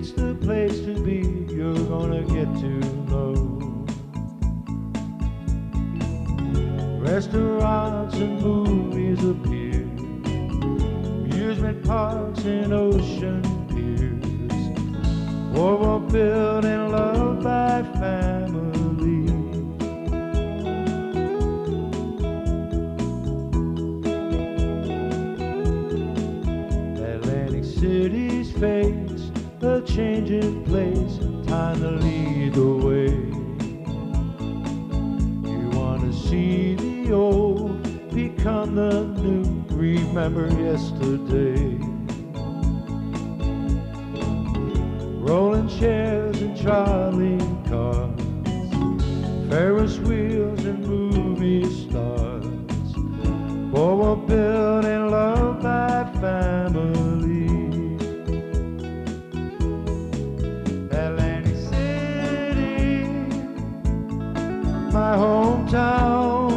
It's the place to be, you're gonna get to know. Restaurants and movies appear, amusement parks and ocean piers, boardwalk built and loved by family. Atlantic City's face, a changing place, time to lead the way. You want to see the old become the new, remember yesterday. Rolling chairs and trolley cars, Ferris wheels and movie stars, boardwalk built and loved by family. Atlantic City, my hometown.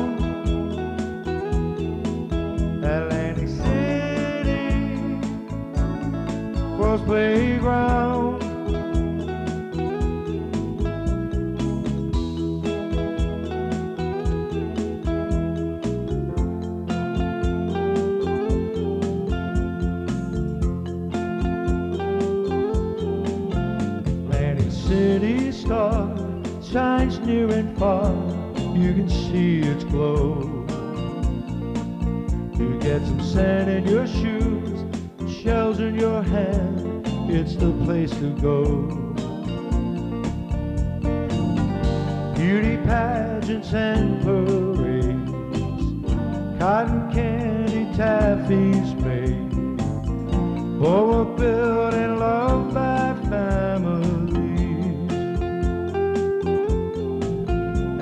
Atlantic City, world's playground. Atlantic City star shines near and far, you can see its glow. You get some sand in your shoes, shells in your hand, it's the place to go. Beauty pageants and parades, cotton candy taffies made, boardwalk built and loved by family.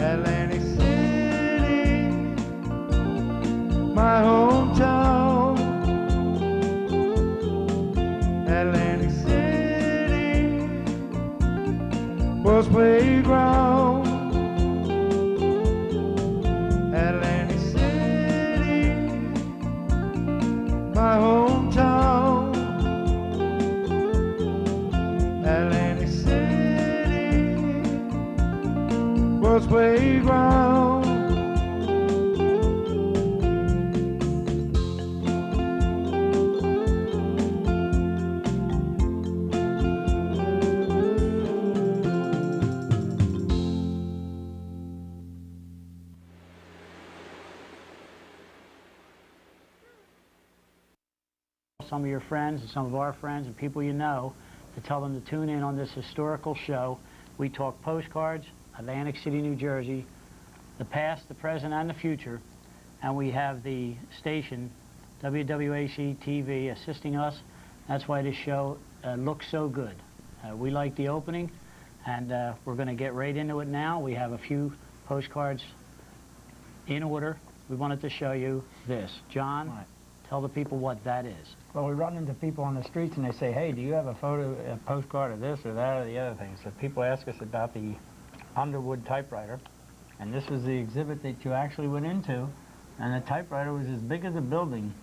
Atlantic City, my hometown. Atlantic City, world's playground. Atlantic City, my hometown. Atlantic City, world's playground. Some of your friends and some of our friends and people you know to tell them to tune in on this historical show. We talk postcards, Atlantic City, New Jersey, the past, the present, and the future. And we have the station, WWAC TV, assisting us. That's why this show looks so good. We like the opening, and we're going to get right into it now. We have a few postcards in order. We wanted to show you this. John, right. Tell the people what that is. Well, we run into people on the streets and they say, hey, do you have a postcard of this or that or the other thing? So people ask us about the Underwood typewriter, and this was the exhibit that you actually went into, and the typewriter was as big as a building.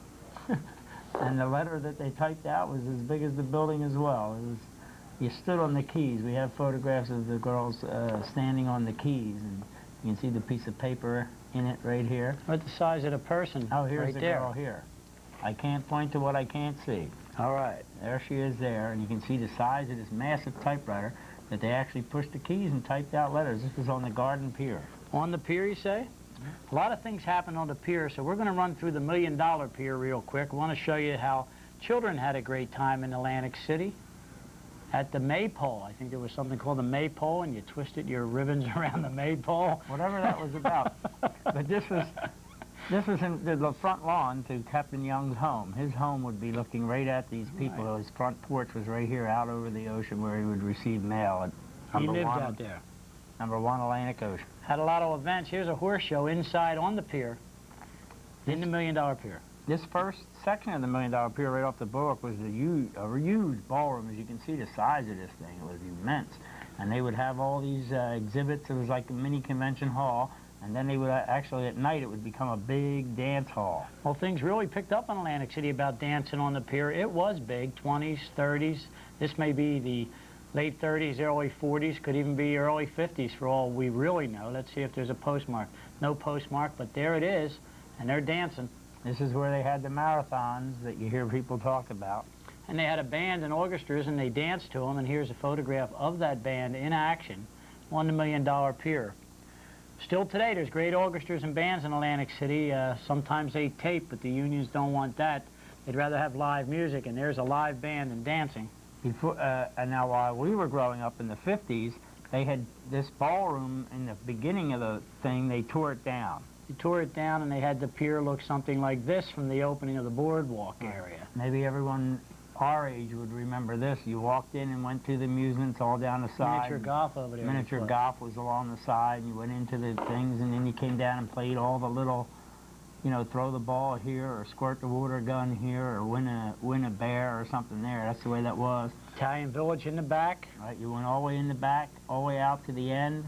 And the letter that they typed out was as big as the building as well. It was, you stood on the keys. We have photographs of the girls standing on the keys, and you can see the piece of paper in it right here. What the size of the person? Oh, here's right the there. girl here. I can't point to what I can't see. All right. There she is there, and you can see the size of this massive typewriter that they actually pushed the keys and typed out letters. This was on the Garden Pier. On the pier, you say? A lot of things happen on the pier, so we're going to run through the $1 Million Pier real quick. We want to show you how children had a great time in Atlantic City. At the maypole, I think there was something called the maypole, and you twisted your ribbons around the maypole. Whatever that was about. But this was in the front lawn to Captain Young's home. His home would be looking right at these people. Right. His front porch was right here out over the ocean where he would receive mail at He lived out there. #1 Atlantic Ocean. Had a lot of events. Here's a horse show inside on the pier, in the $1 Million Pier. This first section of the $1 Million Pier right off the book was a huge ballroom. As you can see the size of this thing, it was immense. And they would have all these exhibits. It was like a mini convention hall. And then they would actually, at night, it would become a big dance hall. Well, things really picked up in Atlantic City about dancing on the pier. It was big, 20s, 30s. This may be the late 30s, early 40s, could even be early 50s for all we really know. Let's see if there's a postmark. No postmark, but there it is, and they're dancing. This is where they had the marathons that you hear people talk about. And they had a band and orchestras, and they danced to them, and here's a photograph of that band in action on the $1 Million Pier. Still today, there's great orchestras and bands in Atlantic City. Sometimes they tape, but the unions don't want that. They'd rather have live music, and there's a live band and dancing. And now while we were growing up in the 50s, they had this ballroom in the beginning of the thing. They tore it down. They tore it down, and they had the pier look something like this from the opening of the boardwalk area. Maybe everyone our age would remember this. You walked in and went to the amusements all down the side. Miniature golf over there. Miniature golf was along the side, and you went into the things, and then you came down and played all the little, you know, throw the ball here, or squirt the water gun here, or win a bear or something there. That's the way that was. Italian Village in the back. Right, you went all the way in the back, all the way out to the end,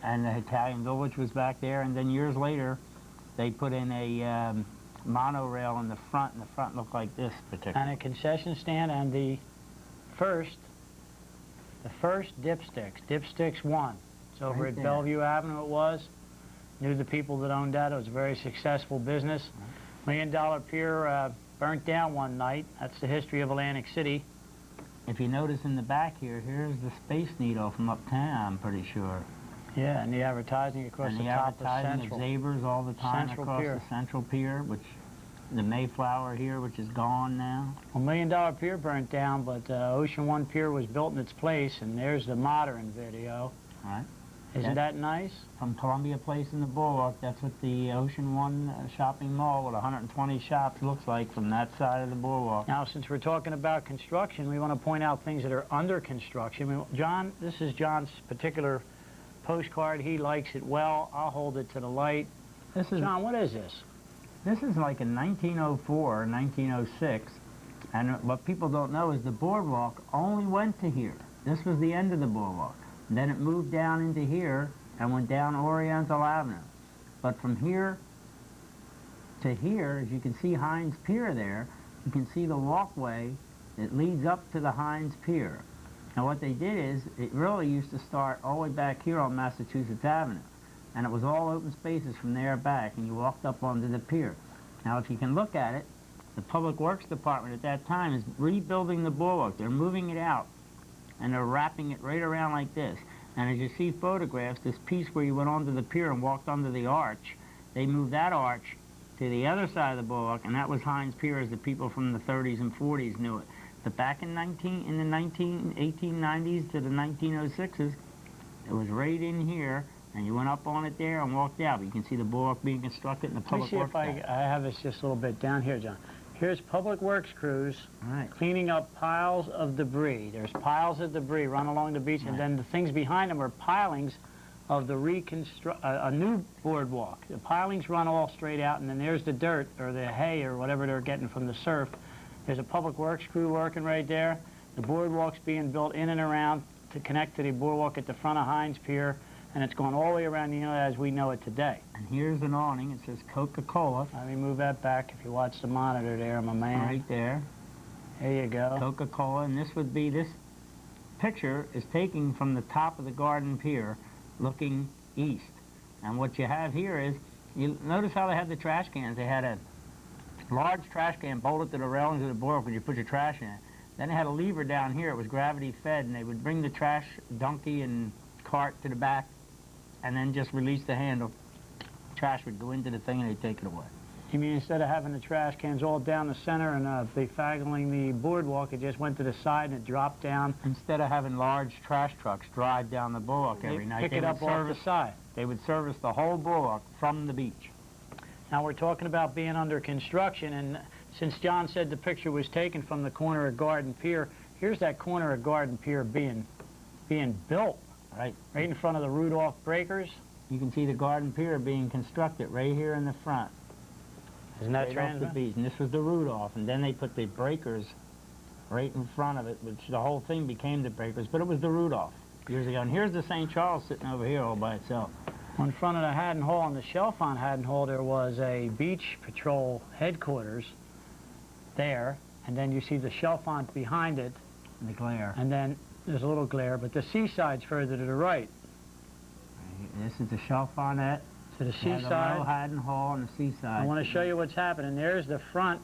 and the Italian Village was back there, and then years later, they put in a monorail in the front, and the front looked like this particularly. And a concession stand, and the first Dipsticks, Dipsticks 1. It's over Right at there. Bellevue Avenue it was. Knew the people that owned that. It was a very successful business. $1 Million Pier burnt down one night. That's the history of Atlantic City. If you notice in the back here, here's the Space Needle from uptown, I'm pretty sure. Yeah, and the advertising across And the the top of advertising of Central. Zabers all the time Central across Pier. the Central Pier, which the Mayflower here, which is gone now. Well, $1 Million Pier burnt down, but Ocean One Pier was built in its place, and there's the modern video. All right. Isn't that nice? From Columbia Place in the Boardwalk, that's what the Ocean One shopping mall with 120 shops looks like from that side of the boardwalk. Now, since we're talking about construction, we want to point out things that are under construction. John, this is John's particular postcard. He likes it well. I'll hold it to the light. This is John, what is this? This is like in 1904, 1906, and what people don't know is the boardwalk only went to here. This was the end of the boardwalk. And then it moved down into here and went down Oriental Avenue. But from here to here, as you can see Hines Pier there, you can see the walkway that leads up to the Hines Pier. Now what they did is, it really used to start all the way back here on Massachusetts Avenue. And it was all open spaces from there back, and you walked up onto the pier. Now if you can look at it, the Public Works Department at that time is rebuilding the boardwalk. They're moving it out, and they're wrapping it right around like this. And as you see photographs, this piece where you went onto the pier and walked under the arch, they moved that arch to the other side of the boardwalk, and that was Hines Pier as the people from the 30s and 40s knew it. But back in the 1890s to the 1906s, it was right in here, and you went up on it there and walked out. But you can see the boardwalk being constructed in the Let me Public see Works. if I have this just a little bit down here, John. Here's Public Works crews cleaning up piles of debris. There's piles of debris run along the beach, and then the things behind them are pilings of the a new boardwalk. The pilings run all straight out, and then there's the dirt or the hay or whatever they're getting from the surf. There's a Public Works crew working right there. The boardwalk's being built in and around to connect to the boardwalk at the front of Hines Pier, and it's going all the way around, you know, as we know it today. And here's an awning. It says Coca-Cola. Let me move that back if you watch the monitor there, my man. Right there. There you go. Coca-Cola, and this picture is taken from the top of the Garden Pier looking east. And what you have here is, you notice how they had the trash cans. They had a large trash can bolted to the railings of the boardwalk when you put your trash in it. Then they had a lever down here. It was gravity fed, and they would bring the trash donkey and cart to the back and then just release the handle. Trash would go into the thing and they'd take it away. You mean instead of having the trash cans all down the center and befaggling the boardwalk, it just went to the side and it dropped down? Instead of having large trash trucks drive down the boardwalk every night, pick it up off the side. They would service the whole boardwalk from the beach. Now we're talking about being under construction, and since John said the picture was taken from the corner of Garden Pier, here's that corner of Garden Pier being built. Right in front of the Rudolph Breakers. You can see the Garden Pier being constructed right here in the front. Isn't that right off the beach? And this was the Rudolph, and then they put the Breakers right in front of it, which the whole thing became the Breakers, but it was the Rudolph years ago. And here's the St. Charles sitting over here all by itself. In front of the Haddon Hall, on the shelf on Haddon Hall, there was a beach patrol headquarters there, and then you see the Chalfont behind it. The glare. And then There's a little glare, but the seaside's further to the right. This is the Chalfonnet. So the The seaside, Haddon Hall on the seaside. I want to show you what's happening. There's the front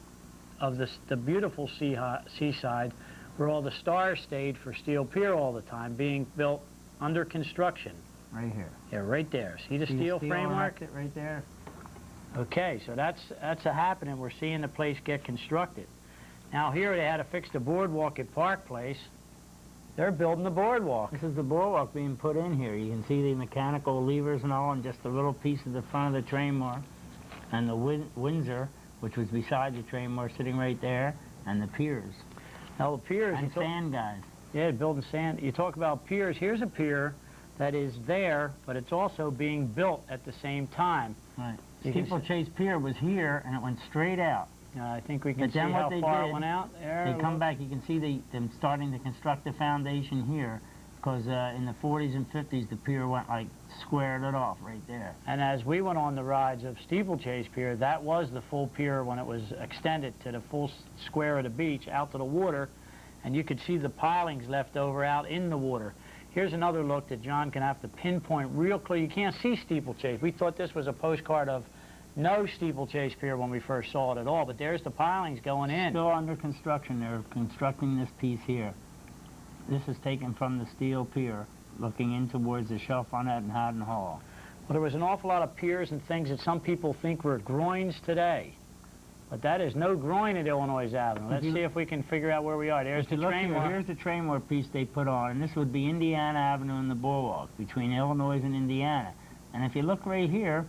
of the beautiful seaside where all the stars stayed for Steel Pier all the time, being built under construction. Right here. Yeah, right there. See the steel framework? Right there. Okay, so that's a happening. We're seeing the place get constructed. Now here they had to fix the boardwalk at Park Place. They're building the boardwalk. This is the boardwalk being put in here. You can see the mechanical levers and all, and just a little piece of the front of the train moor, and the Windsor, which was beside the train moor, sitting right there, and the piers. Now the piers... And sand guys. Yeah, building sand. You talk about piers. Here's a pier that is there, but it's also being built at the same time. Right. Steeplechase Pier was here, and it went straight out. I think we can see how far it went out there. They come back, you can see them starting to construct the foundation here, because in the 40s and 50s, the pier went like squared it off right there. And as we went on the rides of Steeplechase Pier, that was the full pier when it was extended to the full square of the beach out to the water, and you could see the pilings left over out in the water. Here's another look that John can have to pinpoint real clear. You can't see Steeplechase. We thought this was a postcard of no Steeplechase Pier when we first saw it at all, but there's the pilings going in. Still under construction. They're constructing this piece here. This is taken from the steel pier, looking in towards the Chalfonnet and Haddon Hall. Well, there was an awful lot of piers and things that some people think were groins today. But that is no groin at Illinois Avenue. Let's see if we can figure out where we are. There's the train moor. Here's the train moor piece they put on, and this would be Indiana Avenue and the boardwalk between Illinois and Indiana. And if you look right here,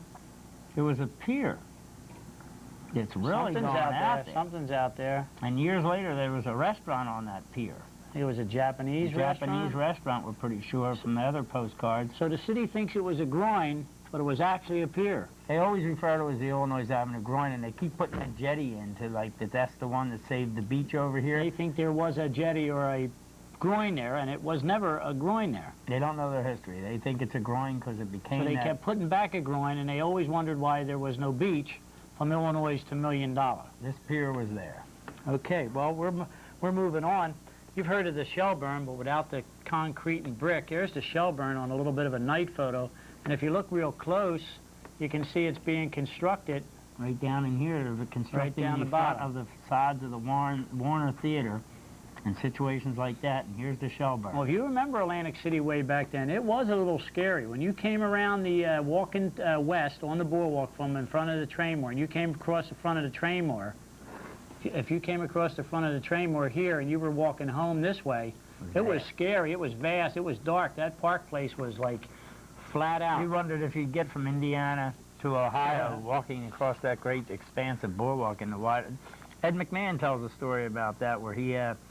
there was a pier. It's really going out there. Something's out there. And years later, there was a restaurant on that pier. It was a Japanese restaurant? Japanese restaurant, we're pretty sure, from the other postcards. So the city thinks it was a groin, but it was actually a pier. They always refer to it as the Illinois Avenue groin, and they keep putting a jetty into, like, that's the one that saved the beach over here. They think there was a jetty or a groin there, and it was never a groin there. They don't know their history. They think it's a groin because it became So they kept putting back a groin, and they always wondered why there was no beach from Illinois to $1 Million. This pier was there. Okay, well, we're moving on. You've heard of the Shelburne, but without the concrete and brick. Here's the Shelburne on a little bit of a night photo, and if you look real close, you can see it's being constructed. Right down in here, they're constructing Right down the the front bottom. of the sides of the Warner Theater and situations like that, and here's the Shelburne. Well, if you remember Atlantic City way back then, it was a little scary. When you came around the walking west on the boardwalk from in front of the train moor, and you came across the front of the train moor, if you came across the front of the train moor here and you were walking home this way, it was scary, it was vast, it was dark. That Park Place was like flat out. We wondered if you'd get from Indiana to Ohio walking across that great expanse of boardwalk in the wide. Ed McMahon tells a story about that where he, after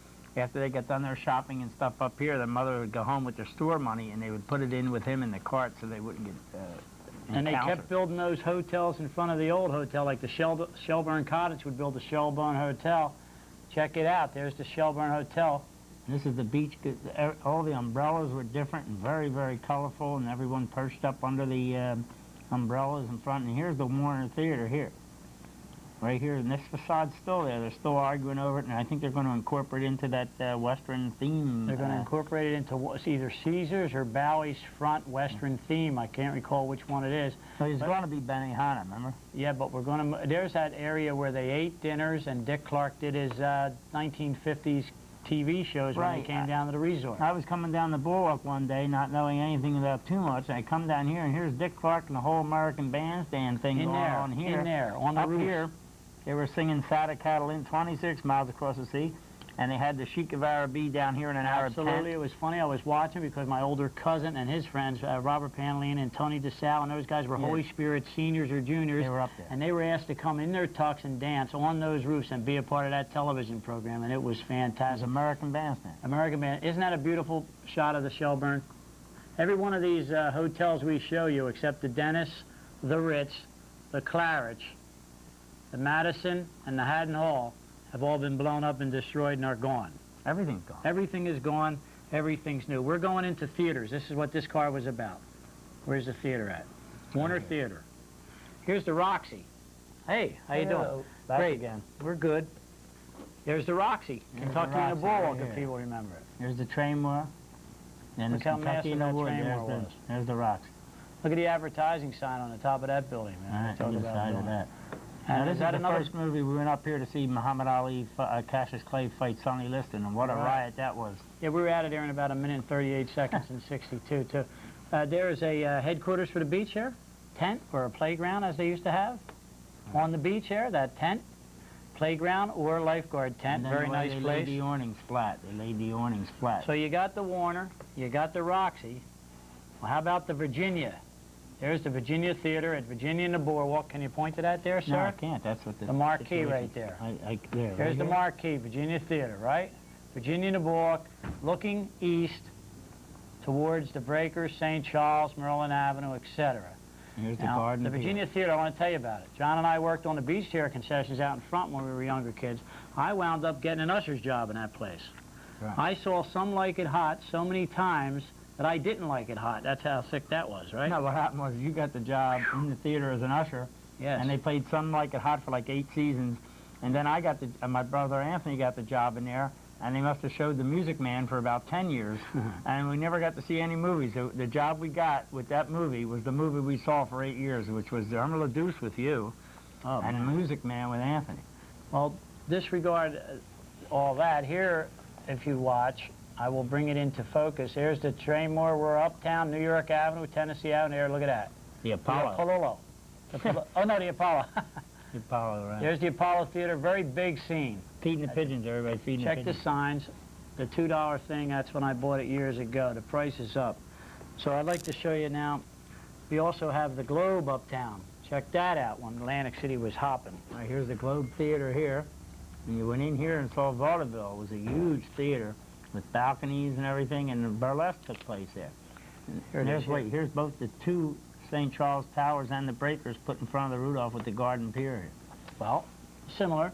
they got done their shopping and stuff up here, their mother would go home with their store money and they would put it in with him in the cart so they wouldn't get And they kept building those hotels in front of the old hotel, like the Shelburne Cottage would build the Shelburne Hotel. Check it out. There's the Shelburne Hotel. And this is the beach. All the umbrellas were different and very, very colorful, and everyone perched up under the umbrellas in front. And here's the Warner Theater here. Right here, and this facade's still there. They're still arguing over it, and I think they're going to incorporate into that Western theme. They're going to incorporate it into either Caesars or Bowie's front Western theme. I can't recall which one it is. So it's going to be Benihana, remember? Yeah, but we're going to... There's that area where they ate dinners, and Dick Clark did his 1950s TV shows when he came down to the resort. I was coming down the boardwalk one day, not knowing anything about too much, and I come down here, and here's Dick Clark and the whole American Bandstand thing going on here. In there, on the roof. Here, they were singing Sada Catalina, 26 miles across the sea, and they had the Sheik of Arabi down here in an Arab tent. Absolutely, it was funny. I was watching because my older cousin and his friends, Robert Panlin and Tony DeSalle, and those guys were Holy Spirit seniors or juniors. They were up there. And they were asked to come in their tux and dance on those roofs and be a part of that television program, and it was fantastic. It was American Bandstand. American Band. Isn't that a beautiful shot of the Shelburne? Every one of these hotels we show you, except the Dennis, the Ritz, the Claridge, the Madison, and the Haddon Hall, have all been blown up and destroyed and are gone. Everything's gone. Everything is gone. Everything's new. We're going into theaters. This is what this car was about. Where's the theater at? Warner Theater. Here's the Roxy. Hey, how you doing? Back Great. again. We're good. There's the Roxy. Kentucky and the Boardwalk, if people remember it. Here's the train moor. And Look it's how Kentucky massive in the that wood. train There's was. there's the rocks. Look at the advertising sign on the top of that building, man. All right, Talk to the about side of building. that. And Now, is this is that the another? first movie we went up here to see Muhammad Ali, Cassius Clay fight Sonny Liston, and what a Right. riot that was. Yeah, we were out of there in about 1 minute and 38 seconds in 62, too. There is a headquarters for the beach here, tent or a playground, as they used to have. On the beach here, that tent, playground or lifeguard tent, And then very the way nice they place. laid the awnings flat. They laid the awnings flat. So you got the Warner, you got the Roxy. Well, how about the Virginia? There's the Virginia Theater at Virginia and the Boardwalk. Can you point to that there, sir? No, I can't. That's what The marquee situation- right there. There, Here's right the here? marquee, Virginia Theater, right? Virginia and the Boardwalk, looking east towards the Breakers, St. Charles, Maryland Avenue, etc. Here's the Now, garden. the Virginia Theater, I want to tell you about it. John and I worked on the beach chair concessions out in front when we were younger kids. I wound up getting an usher's job in that place. Right. I saw Some Like It Hot so many times that I didn't like it hot. That's how sick that was, right? No, what happened was you got the job in the theater as an usher, Yes. and they played Some Like It Hot for like 8 seasons, and then I got the, my brother Anthony got the job in there, and they must have showed The Music Man for about 10 years, and we never got to see any movies. The job we got with that movie was the movie we saw for 8 years, which was Irma Deuce with you, Oh, and The man. Music Man with Anthony. Well, disregard all that. Here, if you watch, I will bring it into focus. There's the Traymore. We're uptown, New York Avenue, Tennessee Avenue. There, look at that. The Apollo. The Polillo. Oh, no, the Apollo. The Apollo, right. There's the Apollo Theater. Very big scene. Feeding the pigeons, everybody feeding the Check the pigeons. signs. The $2 thing, that's when I bought it years ago. The price is up. So I'd like to show you now. We also have the Globe uptown. Check that out when Atlantic City was hopping. Right, here's the Globe Theater here. And you went in here and saw vaudeville. It was a huge theater with balconies and everything, and the burlesque took place there. And Here it is, wait, here's both the two St. Charles Towers and the Breakers put in front of the Rudolph with the garden pier here. Well, similar.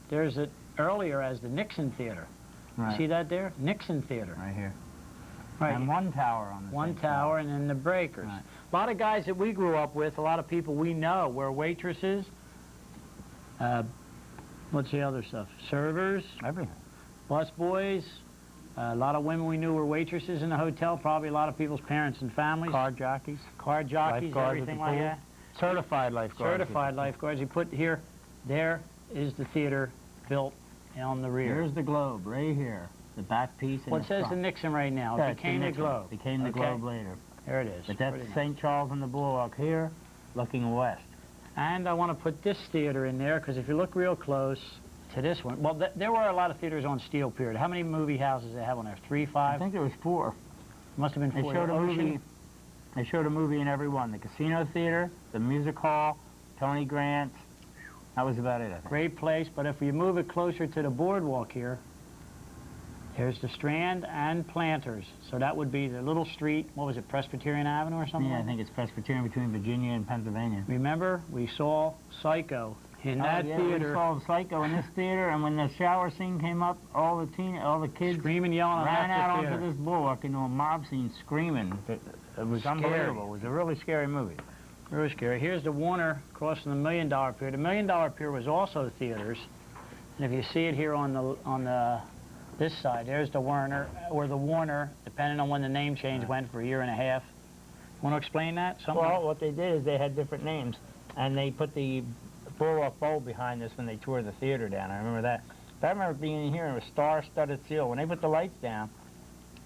There's it earlier as the Nixon Theater. Right. See that there? Nixon Theater. Right here. Right. And one tower on the One St. tower Charles. and then the Breakers. Right. A lot of guys that we grew up with, a lot of people we know were waitresses. What's the other stuff? Servers, Everything. bus boys. A lot of women we knew were waitresses in the hotel. Probably a lot of people's parents and families. Car jockeys. Car jockeys, Lifeguards at everything the like pool. that. Certified lifeguards. Certified lifeguards. You put here, there is the theater built on the rear. Here's the Globe, right here. The back piece and What the says the front. Nixon right now? Yeah, It it's became the Nixon. Globe. Became the Okay. Globe later. There it is. But that's Pretty nice. St. Charles and the Boardwalk here, looking west. And I want to put this theater in there because if you look real close to this one, well, there were a lot of theaters on Steel Pier. How many movie houses they have on there? 3, 5? I think there was 4. Must have been They 4. showed a Ocean. movie. They showed a movie in every one. The Casino Theater, the Music Hall, Tony Grant's. That was about it, I think. Great place, but if you move it closer to the boardwalk here, there's the Strand and Planters. So that would be the little street, what was it, Presbyterian Avenue or something? Yeah, I like think it's Presbyterian between Virginia and Pennsylvania. that? Remember, we saw Psycho in that We theater, saw Psycho in this theater, and when the shower scene came up, all the kids screaming, yelling, ran out the onto theater. this boardwalk into a mob scene screaming. It was Scary. unbelievable. It was a really scary movie. Very scary. Here's the Warner crossing the $1 Million Pier. The $1 Million Pier was also theaters. And if you see it here on this side, there's the Warner, or the Warner, depending on when the name change went for a year and a half. Want to explain that? Well, what they did is they had different names, and they put the Boardwalk Bowl behind this when they tore the theater down. I remember that. But I remember being in here and it was star-studded ceiling. When they put the lights down,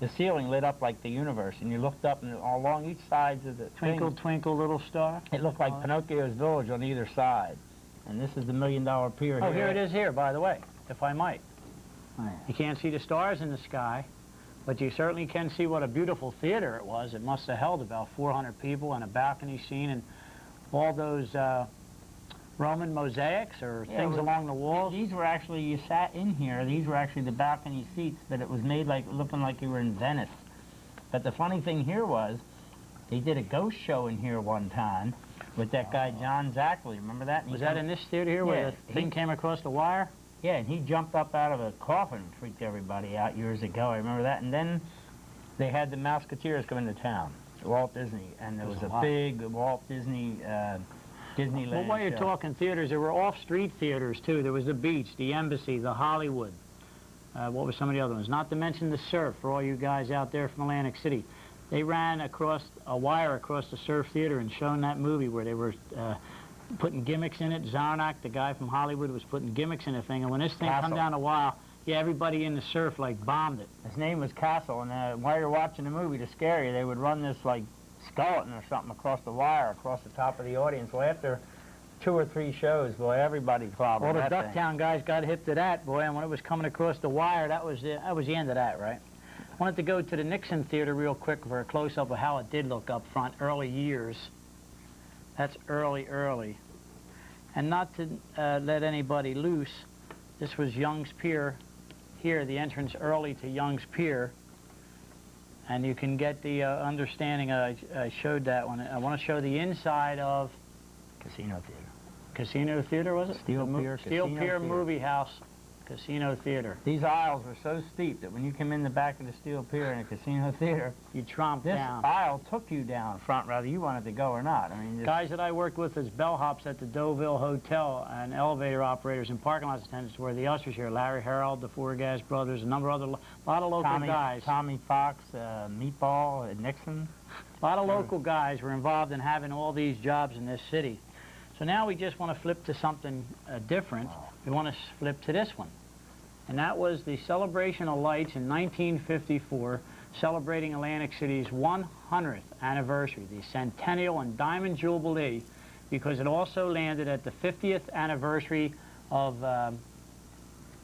the ceiling lit up like the universe, and you looked up, and along each side of the Twinkle, thing, Twinkle, Little Star. it looked like Pinocchio's village on either side. And this is the $1 Million Pier Oh, here. here it is here, by the way, if I might. Oh, yeah. You can't see the stars in the sky, but you certainly can see what a beautiful theater it was. It must have held about 400 people and a balcony scene and all those Roman mosaics or Yeah, things well, along the walls. These were actually, you sat in here, these were actually the balcony seats, but it was made like, looking like you were in Venice. But the funny thing here was, they did a ghost show in here one time with that guy John Zackley, remember that? And Was he that come- in this theater here where Yeah, the thing came across the wire? Yeah, and he jumped up out of a coffin and freaked everybody out years ago, I remember that. And then they had the Mouseketeers come into town, Walt Disney, and there was a big Walt Disney, Disneyland Well, while you're show. talking theaters, there were off-street theaters, too. There was the Beach, the Embassy, the Hollywood. What were some of the other ones? Not to mention the Surf, for all you guys out there from Atlantic City. They ran across a wire across the Surf Theater and shown that movie where they were putting gimmicks in it. Zarnak, the guy from Hollywood, was putting gimmicks in the thing, and when this thing come down the wire, yeah, everybody in the Surf like bombed it. His name was Castle, and while you're watching the movie to scare you, they would run this like skeleton or something across the wire, across the top of the audience. Well, after 2 or 3 shows, boy, everybody clobbered All the that Ducktown thing. guys got hip to that, boy, and when it was coming across the wire, that was the end of that, right? I wanted to go to the Nixon Theater real quick for a close-up of how it did look up front, early years. That's early. And not to let anybody loose, this was Young's Pier here, the entrance early to Young's Pier. And you can get the understanding, I showed that one. I want to show the inside of Casino Theater. Casino Theater, was it? Steel Pier, Steel Casino Pier Theater. Movie House, Casino Theater. These aisles were so steep that when you came in the back of the Steel Pier in a Casino Theater, You tromped this down. aisle took you down front, whether you wanted to go or not. I mean, Guys that I worked with as bellhops at the Deauville Hotel and elevator operators and parking lot attendants were the ushers here. Larry Harold, the Forgas brothers, a number of other, a lot of local guys. Tommy Fox, Meatball, Nixon. A lot of local guys were involved in having all these jobs in this city. So now we just want to flip to something different. We want to flip to this one. And that was the celebration of lights in 1954, celebrating Atlantic City's 100th anniversary, the Centennial and Diamond Jubilee, because it also landed at the 50th anniversary of,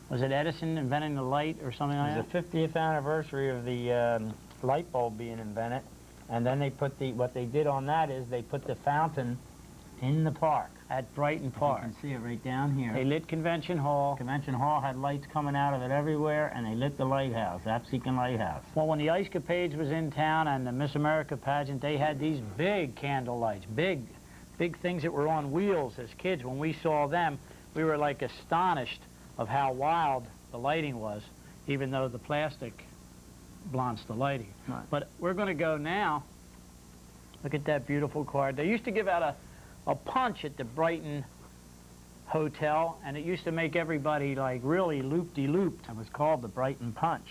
was it Edison inventing the light or something like that? It was the 50th anniversary of the light bulb being invented, and then they put what they did on that is they put the fountain in the park. At Brighton Park. You can see it right down here. They lit Convention Hall. Convention Hall had lights coming out of it everywhere, and they lit the lighthouse, Absecon Lighthouse. Well, when the Ice Capades was in town and the Miss America pageant, they had these big candle lights, big things that were on wheels as kids. When we saw them, we were like astonished of how wild the lighting was, even though the plastic blunts the lighting. Right. But we're going to go now. Look at that beautiful card. They used to give out a punch at the Brighton Hotel, and it used to make everybody like really loop-de-looped. It was called the Brighton Punch,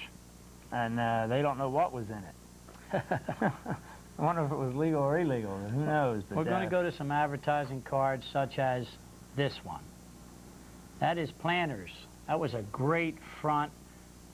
and they don't know what was in it. I wonder if it was legal or illegal. Who knows? But We're going to go to some advertising cards such as this one. That is Planters. That was a great front.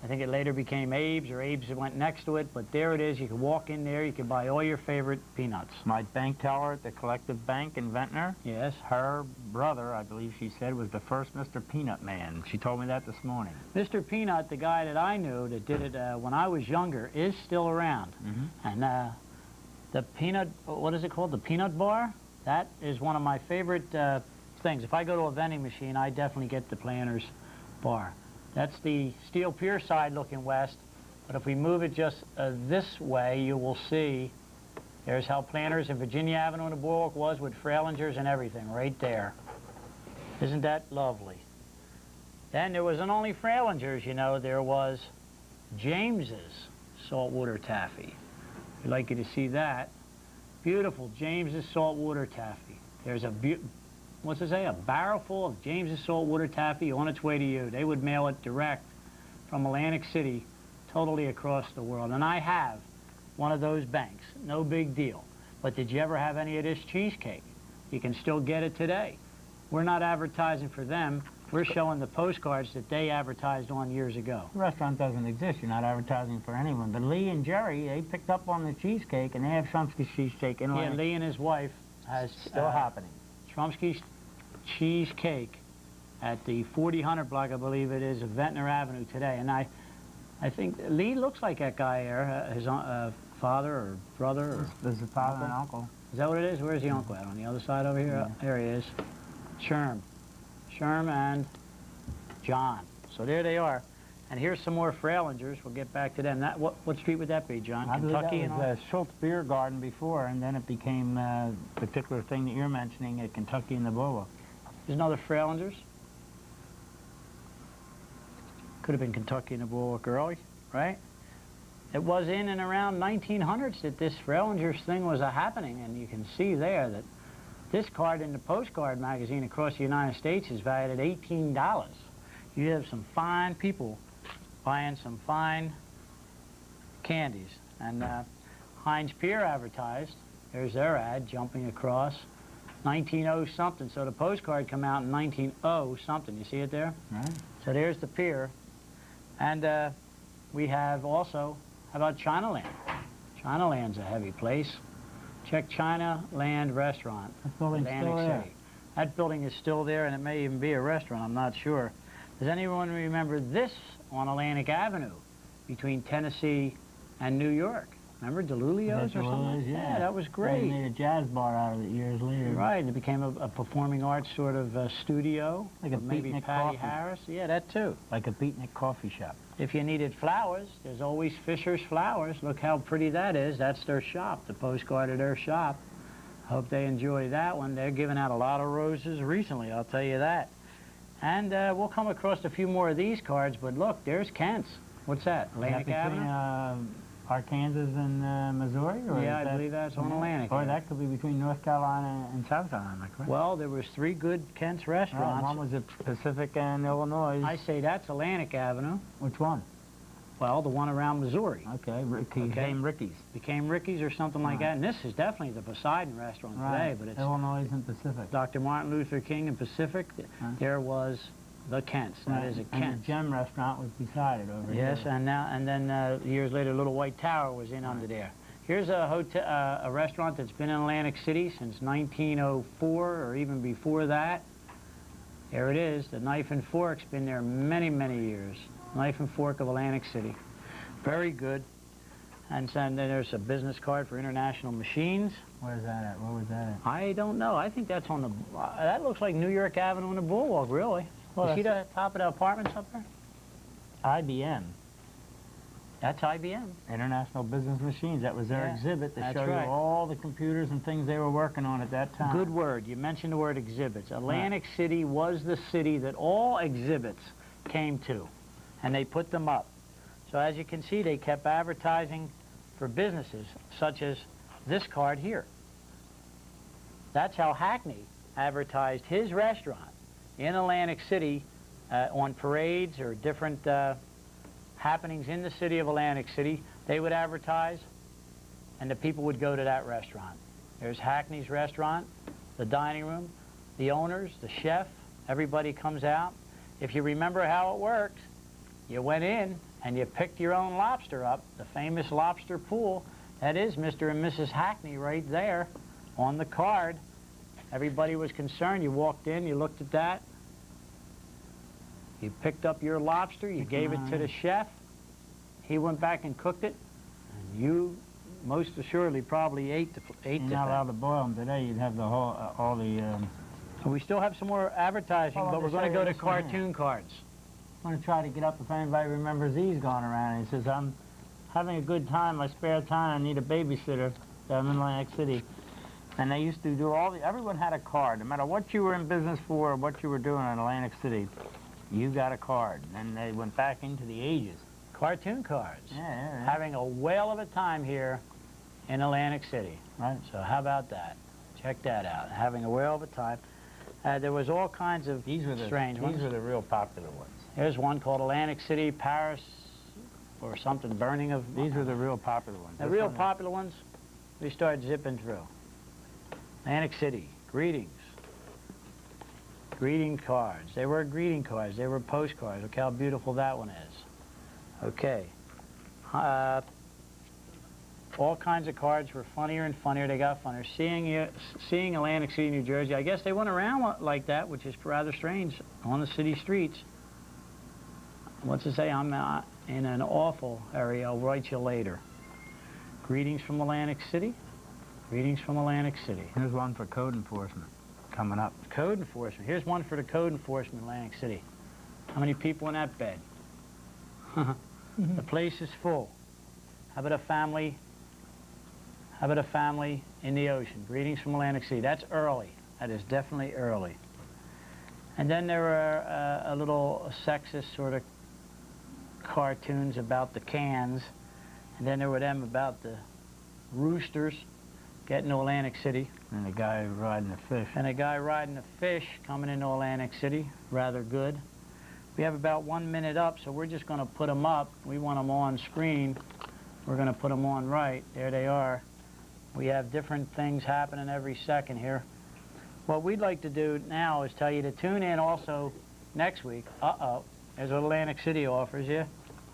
I think it later became Abe's, or Abe's went next to it, but there it is. You can walk in there, you can buy all your favorite peanuts. My bank teller at the Collective Bank in Ventnor, Yes. her brother, I believe she said, was the first Mr. Peanut Man. She told me that this morning. Mr. Peanut, the guy that I knew that did it when I was younger, is still around. And the peanut, what is it called? The peanut bar? That is one of my favorite things. If I go to a vending machine, I definitely get the Planters bar. That's the Steel Pier side looking west, but if we move it just this way, you will see there's how Planters and Virginia Avenue in the Boardwalk was with Frailingers and everything right there. Isn't that lovely? Then there wasn't only Frailingers, you know, there was James's saltwater taffy. We'd like you to see that. Beautiful James's saltwater taffy. There's a what's it say? A barrel full of James's saltwater taffy on its way to you. They would mail it direct from Atlantic City, totally across the world. And I have one of those banks. No big deal. But did you ever have any of this cheesecake? You can still get it today. We're not advertising for them. We're showing the postcards that they advertised on years ago. The restaurant doesn't exist. You're not advertising for anyone. But Lee and Jerry, they picked up on the cheesecake, and they have Shumsky's cheesecake in Yeah, Lee and his wife has still happening. Shumsky's cheesecake at the 4000 block, I believe it is, of Ventnor Avenue today. And I think Lee looks like that guy there, his father or brother. Or There's a father and uncle. Is that what it is? Where's the uncle at? On the other side over here? Yeah. There he is. Sherm and John. So there they are. And here's some more Frailingers. We'll get back to them. What street would that be, John? I believe Kentucky that and all? was Schultz Beer Garden before, and then it became the particular thing that you're mentioning at Kentucky and the Boa. There's another Frailingers. Could have been Kentucky and the Boardwalk early, right? It was in and around 1900s that this Frailingers thing was happening, and you can see there that this card in the Postcard magazine across the United States is valued at $18. You have some fine people buying some fine candies. And Heinz Pier advertised. There's their ad jumping across. 1900 something. So the postcard come out in 1900 something. You see it there? Right. So there's the pier. And we have also, how about Chinaland? Chinaland's a heavy place. Check Chinaland Restaurant, That building's Atlantic still there. City. That building is still there, and it may even be a restaurant, I'm not sure. Does anyone remember this on Atlantic Avenue between Tennessee and New York? Remember Delulio's or something? Yeah, that was great. They made a jazz bar out of it years later. Right, it became a performing arts sort of studio. Like a maybe beatnik Patty coffee. Harris. Yeah, that too. Like a beatnik coffee shop. If you needed flowers, there's always Fisher's Flowers. Look how pretty that is. That's their shop, the postcard of their shop. Hope they enjoy that one. They're giving out a lot of roses recently, I'll tell you that. And we'll come across a few more of these cards, but look, there's Kent's. What's that, Atlantic Avenue? Arkansas and Missouri? Or Yeah, I believe that's on Atlantic. Or that could be between North Carolina and South Carolina, correct? Well, there was 3 good Kent's restaurants. One was at Pacific and Illinois. I say that's Atlantic Avenue. Which one? Well, the one around Missouri. Okay, became Ricky's. Became Ricky's or something like that. And this is definitely the Poseidon restaurant today, but it's Illinois and Pacific. Dr. Martin Luther King and Pacific. There was the Kent's. That is a Kent's. And the Gem restaurant was beside it over here. Yes, and then years later, Little White Tower was in under there. Here's a hotel, a restaurant that's been in Atlantic City since 1904 or even before that. There it is. The Knife and Fork's been there many, many years. Knife and Fork of Atlantic City. Very good. And then there's a business card for International Machines. Where's that at? Where was that at? I don't know. I think that's on the... that looks like New York Avenue and the Boardwalk, really. Well, you see the top of the apartments up there? IBM. That's IBM. International Business Machines. That was their exhibit to show you all the computers and things they were working on at that time. Good word. You mentioned the word exhibits. Atlantic City was the city that all exhibits came to, and they put them up. So as you can see, they kept advertising for businesses, such as this card here. That's how Hackney advertised his restaurant in Atlantic City on parades or different happenings in the city of Atlantic City. They would advertise, and the people would go to that restaurant. There's Hackney's restaurant, the dining room, the owners, the chef, everybody comes out. If you remember how it worked, you went in and you picked your own lobster up, the famous lobster pool. That is Mr. and Mrs. Hackney right there on the card. Everybody was concerned. You walked in, you looked at that. You picked up your lobster, you gave it to the chef. He went back and cooked it. And you, most assuredly, probably ate the You're not allowed to boil them today. You'd have the whole, all the... We still have some more advertising, but we're going to go to cartoon cards. I'm going to try to get up if anybody remembers these going around. He says, I'm having a good time, my spare time, I need a babysitter. I'm in Atlantic City. And they used to do everyone had a card. No matter what you were in business for or what you were doing in Atlantic City, you got a card. And they went back into the ages. Cartoon cards. Yeah. Having a whale of a time here in Atlantic City. Right. So how about that? Check that out. Having a whale of a time. There was all kinds of strange ones. These were the real popular ones. Here's one called Atlantic City, Paris, or something, burning of... These were the real popular ones. The real popular ones, we start zipping through. Atlantic City, greetings. Greeting cards. They were greeting cards. They were postcards. Look how beautiful that one is. Okay. All kinds of cards were funnier and funnier. They got funnier. Seeing Atlantic City, New Jersey. I guess they went around like that, which is rather strange, on the city streets. What's to say? I'm in an awful area. I'll write you later. Greetings from Atlantic City. Greetings from Atlantic City. Here's one for code enforcement coming up. Code enforcement. Here's one for the code enforcement in Atlantic City. How many people in that bed? The place is full. How about a family? How about a family in the ocean? Greetings from Atlantic City. That's early. That is definitely early. And then there are a little sexist sort of cartoons about the cans. And then there were them about the roosters getting to Atlantic City. And a guy riding a fish. And a guy riding a fish coming into Atlantic City. Rather good. We have about 1 minute up, so we're just going to put them up. We want them on screen. We're going to put them on right. There they are. We have different things happening every second here. What we'd like to do now is tell you to tune in also next week. There's what Atlantic City offers you.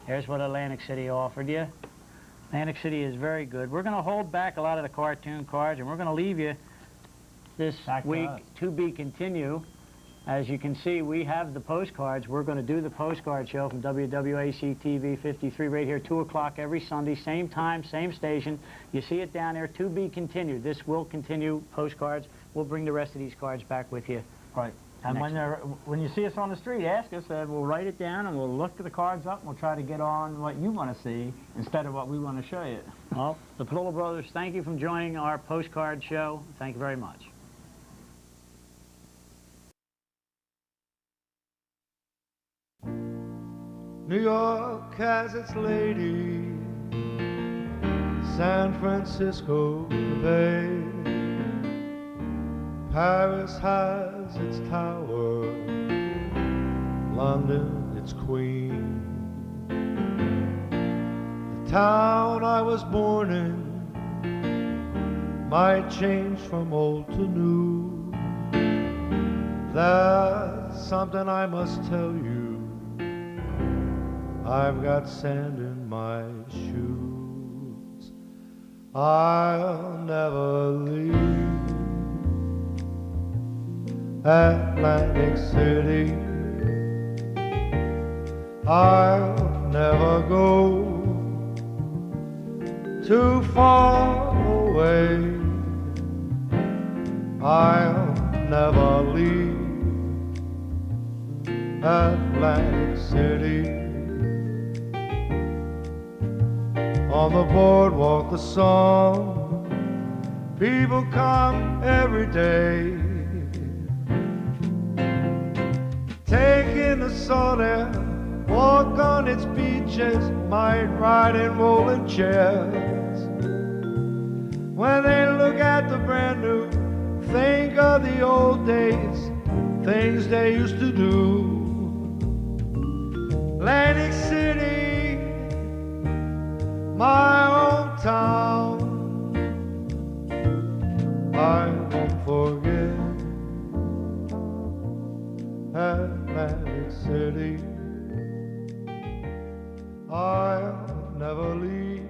Here's what Atlantic City offered you. Atlantic City is very good. We're going to hold back a lot of the cartoon cards, and we're going to leave you this week to be continue. As you can see, we have the postcards. We're going to do the postcard show from WWAC TV 53 right here, 2 o'clock every Sunday, same time, same station. You see it down there, to be continued. This will continue, postcards. We'll bring the rest of these cards back with you. Right. And when you see us on the street, ask us, we'll write it down, and we'll look at the cards up, and we'll try to get on what you want to see instead of what we want to show you. Well, the Polillo brothers, thank you for joining our postcard show. Thank you very much. New York has its lady, San Francisco the Bay, Paris has its tower, London its queen. The town I was born in might change from old to new. That's something I must tell you. I've got sand in my shoes. I'll never leave Atlantic City. I'll never go too far away. I'll never leave Atlantic City. On the boardwalk, the song, people come every day, take in the salt air, walk on its beaches, might ride in rolling chairs. When they look at the brand new, think of the old days, things they used to do. Atlantic City, my hometown, I won't forget Atlantic City. I'll never leave